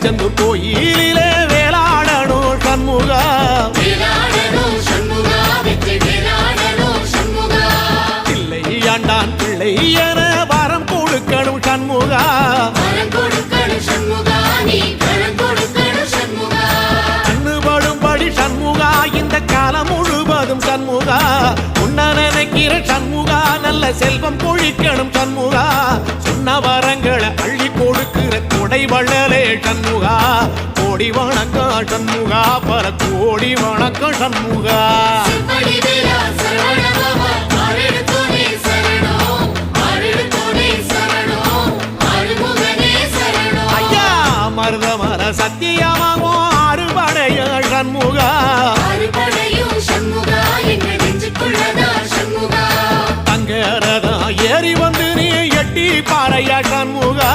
திருச்செந்தூர் கோயிலிலே வேளாடணும் சண்முகா பிள்ளை ஆண்டான் பிள்ளை என வரம் கொடுக்கணும் சண்முகா கண்ணுபடும்படி சண்முகா இந்த காலம் முழுவதும் சண்முகா உன்ன நினைக்கிற சண்முகா நல்ல செல்வம் பொழிக்கணும் சண்முகா சொன்ன வரங்களை அள்ளி கொடுக்கிற கொடை வள்ளலே சண்முகா கோடி வணக்கம் சண்முகா பல கோடி வணக்கம் சண்முகா ஐயா மருதமர சத்தியமாகோ அறுபடைய சண்முகா தங்கரதா ஏறி வந்து நீ எட்டி பாறையா சண்முகா